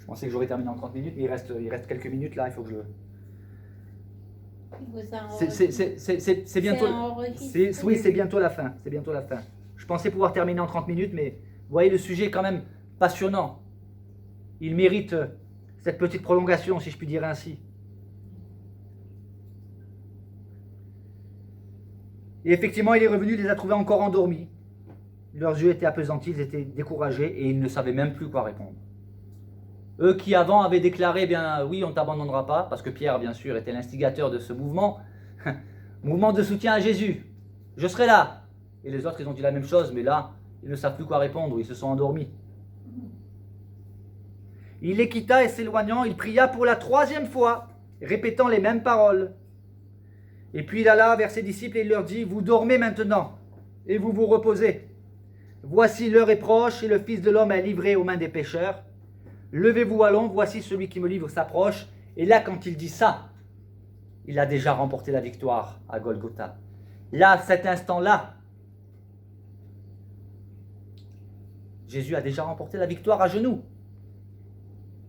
Je pensais que j'aurais terminé en 30 minutes, mais il reste quelques minutes là, il faut que je... C'est bientôt... Oui, c'est bientôt la fin. C'est bientôt la fin. Je pensais pouvoir terminer en 30 minutes, mais vous voyez, le sujet est quand même passionnant. Il mérite cette petite prolongation, si je puis dire ainsi. Et effectivement, il est revenu, il les a trouvés encore endormis. Leurs yeux étaient appesantis, ils étaient découragés et ils ne savaient même plus quoi répondre. Eux qui avant avaient déclaré, bien oui, on ne t'abandonnera pas, parce que Pierre, bien sûr, était l'instigateur de ce mouvement, mouvement de soutien à Jésus. Je serai là. Et les autres, ils ont dit la même chose, mais là, ils ne savent plus quoi répondre, ils se sont endormis. Il les quitta et s'éloignant, il pria pour la 3e fois, répétant les mêmes paroles. Et puis il alla vers ses disciples et il leur dit, vous dormez maintenant, et vous vous reposez. Voici l'heure est proche, et le Fils de l'homme est livré aux mains des pécheurs. Levez-vous, allons, voici celui qui me livre s'approche. Et là, quand il dit ça, il a déjà remporté la victoire à Golgotha. Là, à cet instant-là, Jésus a déjà remporté la victoire à genoux.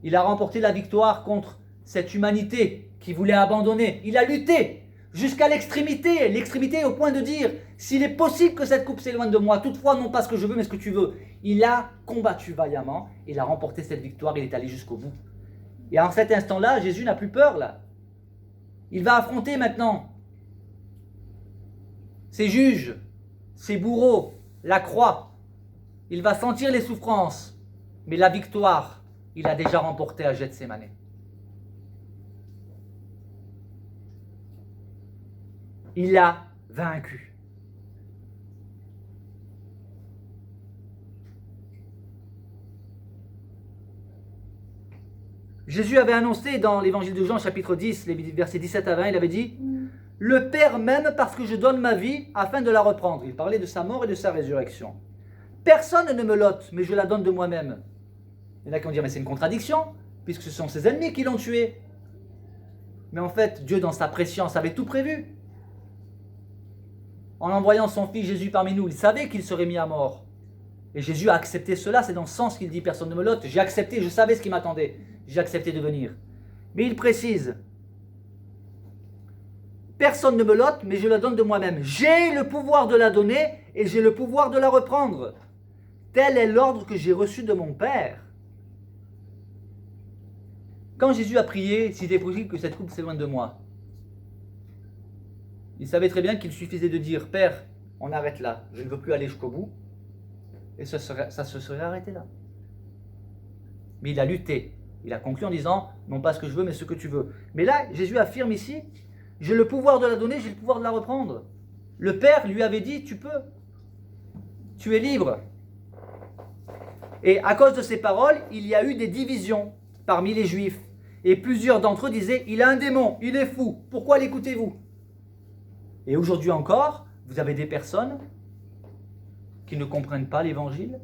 Il a remporté la victoire contre cette humanité qui voulait abandonner. Il a lutté jusqu'à l'extrémité au point de dire, s'il est possible que cette coupe s'éloigne de moi, toutefois non pas ce que je veux mais ce que tu veux. Il a combattu vaillamment, il a remporté cette victoire, il est allé jusqu'au bout. Et en cet instant-là, Jésus n'a plus peur là. Il va affronter maintenant ses juges, ses bourreaux, la croix. Il va sentir les souffrances, mais la victoire, il a déjà remporté à Gethsémane. Il a vaincu. Jésus avait annoncé dans l'évangile de Jean, chapitre 10, les versets 17 à 20, il avait dit « Le Père m'aime parce que je donne ma vie afin de la reprendre. » Il parlait de sa mort et de sa résurrection. « Personne ne me l'ôte, mais je la donne de moi-même. » Il y en a qui vont dire « Mais c'est une contradiction, puisque ce sont ses ennemis qui l'ont tué. » Mais en fait, Dieu, dans sa prescience, avait tout prévu. En envoyant son Fils Jésus parmi nous, il savait qu'il serait mis à mort. Et Jésus a accepté cela, c'est dans ce sens qu'il dit « Personne ne me l'ôte. » J'ai accepté, je savais ce qui m'attendait. J'ai accepté de venir. Mais il précise « Personne ne me l'ôte, mais je la donne de moi-même. J'ai le pouvoir de la donner et j'ai le pouvoir de la reprendre. Tel est l'ordre que j'ai reçu de mon Père. » Quand Jésus a prié, s'il était possible que cette coupe s'éloigne de moi, il savait très bien qu'il suffisait de dire « Père, on arrête là, je ne veux plus aller jusqu'au bout. » Et ça se serait arrêté là. Mais il a lutté. Il a conclu en disant « Non pas ce que je veux, mais ce que tu veux. » Mais là, Jésus affirme ici « J'ai le pouvoir de la donner, j'ai le pouvoir de la reprendre. » Le Père lui avait dit « Tu peux. Tu es libre. » Et à cause de ces paroles, il y a eu des divisions parmi les Juifs. Et plusieurs d'entre eux disaient « Il a un démon, il est fou, pourquoi l'écoutez-vous » Et aujourd'hui encore, vous avez des personnes qui ne comprennent pas l'évangile.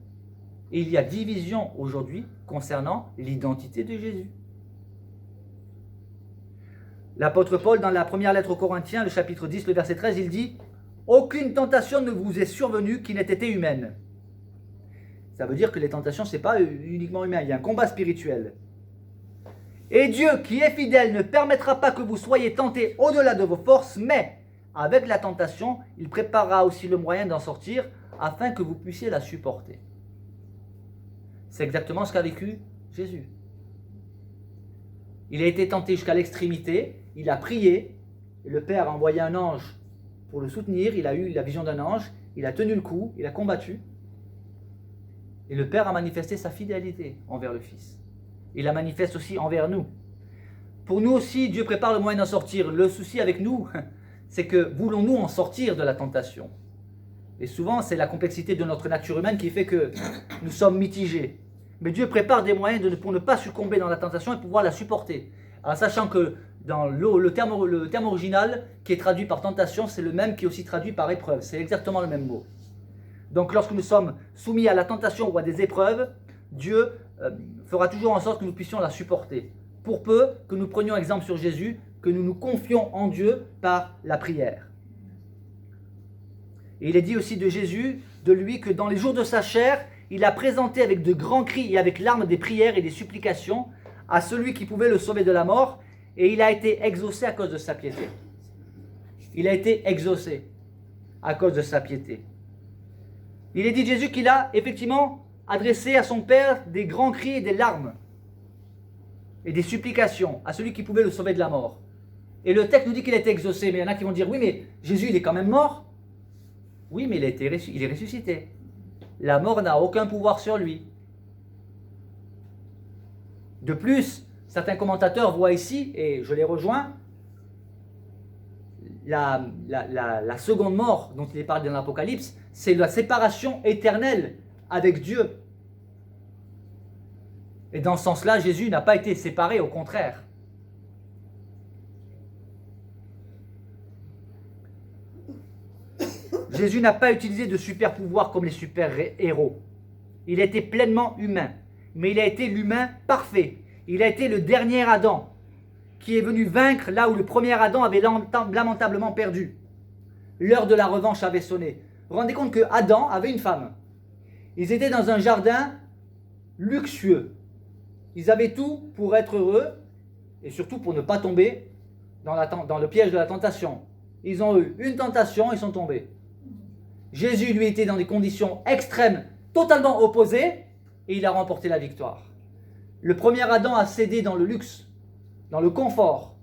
Et il y a division aujourd'hui concernant l'identité de Jésus. L'apôtre Paul, dans la première lettre aux Corinthiens, le chapitre 10, le verset 13, il dit « Aucune tentation ne vous est survenue qui n'ait été humaine. » Ça veut dire que les tentations, ce n'est pas uniquement humain, il y a un combat spirituel. « Et Dieu, qui est fidèle, ne permettra pas que vous soyez tentés au-delà de vos forces, mais avec la tentation, il préparera aussi le moyen d'en sortir, afin que vous puissiez la supporter. » C'est exactement ce qu'a vécu Jésus. Il a été tenté jusqu'à l'extrémité, il a prié, et le Père a envoyé un ange pour le soutenir, il a eu la vision d'un ange, il a tenu le coup, il a combattu, et le Père a manifesté sa fidélité envers le Fils. Il la manifeste aussi envers nous. Pour nous aussi, Dieu prépare le moyen d'en sortir. Le souci avec nous, c'est que voulons-nous en sortir de la tentation ? Et souvent, c'est la complexité de notre nature humaine qui fait que nous sommes mitigés. Mais Dieu prépare des moyens pour ne pas succomber dans la tentation et pouvoir la supporter. En sachant que dans le terme original qui est traduit par tentation, c'est le même qui est aussi traduit par épreuve. C'est exactement le même mot. Donc lorsque nous sommes soumis à la tentation ou à des épreuves, Dieu fera toujours en sorte que nous puissions la supporter. Pour peu que nous prenions exemple sur Jésus, que nous nous confions en Dieu par la prière. Et il est dit aussi de Jésus, de lui, que dans les jours de sa chair, il a présenté avec de grands cris et avec larmes des prières et des supplications à celui qui pouvait le sauver de la mort, et il a été exaucé à cause de sa piété. Il a été exaucé à cause de sa piété. Il est dit de Jésus qu'il a effectivement adressé à son Père des grands cris et des larmes et des supplications à celui qui pouvait le sauver de la mort. Et le texte nous dit qu'il a été exaucé, mais il y en a qui vont dire, oui, mais Jésus, il est quand même mort. Oui, mais il est ressuscité. La mort n'a aucun pouvoir sur lui. De plus, certains commentateurs voient ici, et je les rejoins, la seconde mort dont il est parlé dans l'Apocalypse, c'est la séparation éternelle avec Dieu. Et dans ce sens-là, Jésus n'a pas été séparé, au contraire. Jésus n'a pas utilisé de super pouvoirs comme les super-héros. Il a été pleinement humain, mais il a été l'humain parfait. Il a été le dernier Adam qui est venu vaincre là où le premier Adam avait lamentablement perdu. L'heure de la revanche avait sonné. Vous vous rendez compte que Adam avait une femme. Ils étaient dans un jardin luxueux. Ils avaient tout pour être heureux et surtout pour ne pas tomber dans le piège de la tentation. Ils ont eu une tentation, ils sont tombés. Jésus, lui, était dans des conditions extrêmes, totalement opposées, et il a remporté la victoire. Le premier Adam a cédé dans le luxe, dans le confort.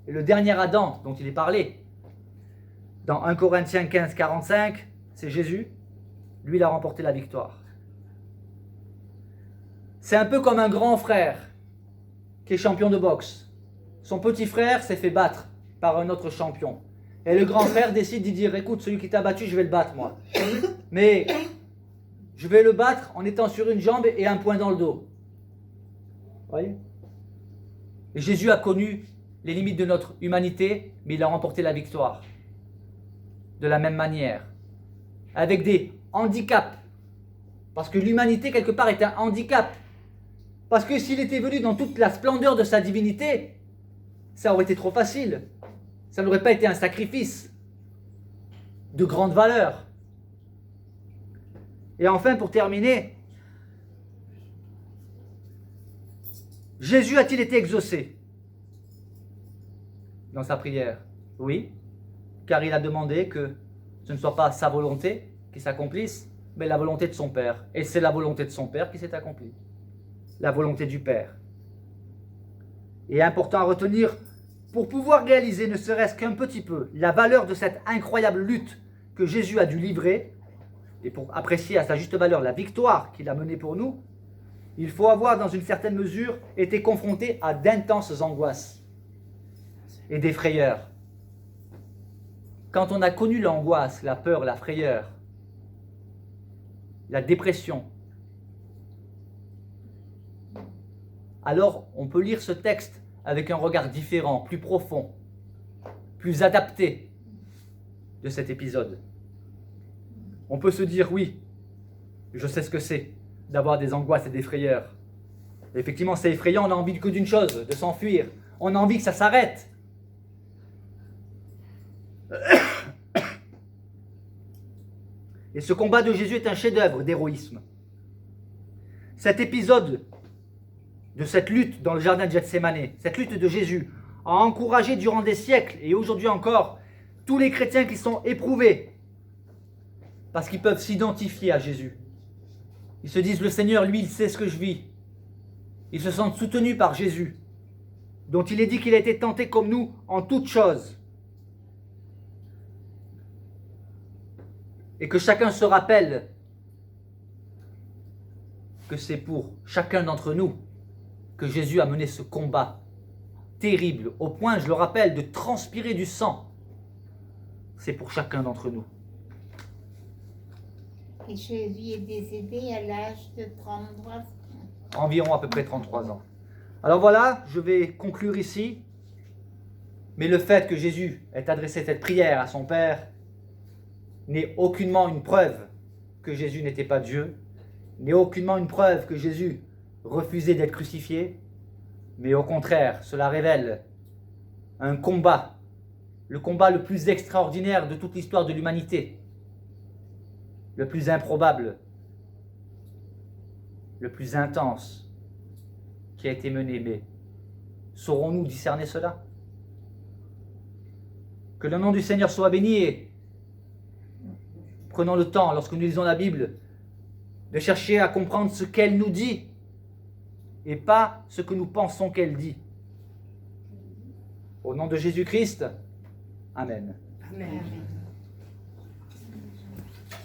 Et le dernier Adam, dont il est parlé, dans 1 Corinthiens 15, 45, c'est Jésus. Lui, il a remporté la victoire. C'est un peu comme un grand frère qui est champion de boxe. Son petit frère s'est fait battre par un autre champion. Et le grand frère décide d'y dire, écoute, celui qui t'a battu, je vais le battre, moi. Mais je vais le battre en étant sur une jambe et un poing dans le dos. Vous voyez ? Et Jésus a connu les limites de notre humanité, mais il a remporté la victoire. De la même manière. Avec des handicaps. Parce que l'humanité, quelque part, est un handicap. Parce que s'il était venu dans toute la splendeur de sa divinité, ça aurait été trop facile. Ça n'aurait pas été un sacrifice de grande valeur. Et enfin, pour terminer, Jésus a-t-il été exaucé dans sa prière? Oui, car il a demandé que ce ne soit pas sa volonté qui s'accomplisse, mais la volonté de son Père. Et c'est la volonté de son Père qui s'est accomplie. La volonté du Père. Et important à retenir, pour pouvoir réaliser ne serait-ce qu'un petit peu la valeur de cette incroyable lutte que Jésus a dû livrer, et pour apprécier à sa juste valeur la victoire qu'il a menée pour nous, il faut avoir dans une certaine mesure été confronté à d'intenses angoisses et des frayeurs. Quand on a connu l'angoisse, la peur, la frayeur, la dépression, alors on peut lire ce texte avec un regard différent, plus profond, plus adapté de cet épisode. On peut se dire, oui, je sais ce que c'est d'avoir des angoisses et des frayeurs. Effectivement, c'est effrayant, on a envie que d'une chose, de s'enfuir. On a envie que ça s'arrête. Et ce combat de Jésus est un chef-d'œuvre d'héroïsme. Cet épisode de cette lutte dans le jardin de Gethsémani, cette lutte de Jésus, a encouragé durant des siècles, et aujourd'hui encore, tous les chrétiens qui sont éprouvés, parce qu'ils peuvent s'identifier à Jésus. Ils se disent, le Seigneur, lui, il sait ce que je vis. Ils se sentent soutenus par Jésus, dont il est dit qu'il a été tenté comme nous en toutes choses. Et que chacun se rappelle que c'est pour chacun d'entre nous que Jésus a mené ce combat terrible, au point, je le rappelle, de transpirer du sang. C'est pour chacun d'entre nous. Et Jésus est décédé à l'âge de 33 ans. Environ à peu près 33 ans. Alors voilà, je vais conclure ici. Mais le fait que Jésus ait adressé cette prière à son Père n'est aucunement une preuve que Jésus n'était pas Dieu, n'est aucunement une preuve que Jésus refusait d'être crucifié, mais au contraire, cela révèle un combat, le combat le plus extraordinaire de toute l'histoire de l'humanité, le plus improbable, le plus intense, qui a été menée, mais saurons-nous discerner cela? Que le nom du Seigneur soit béni et prenons le temps, lorsque nous lisons la Bible, de chercher à comprendre ce qu'elle nous dit et pas ce que nous pensons qu'elle dit. Au nom de Jésus-Christ, Amen. Amen.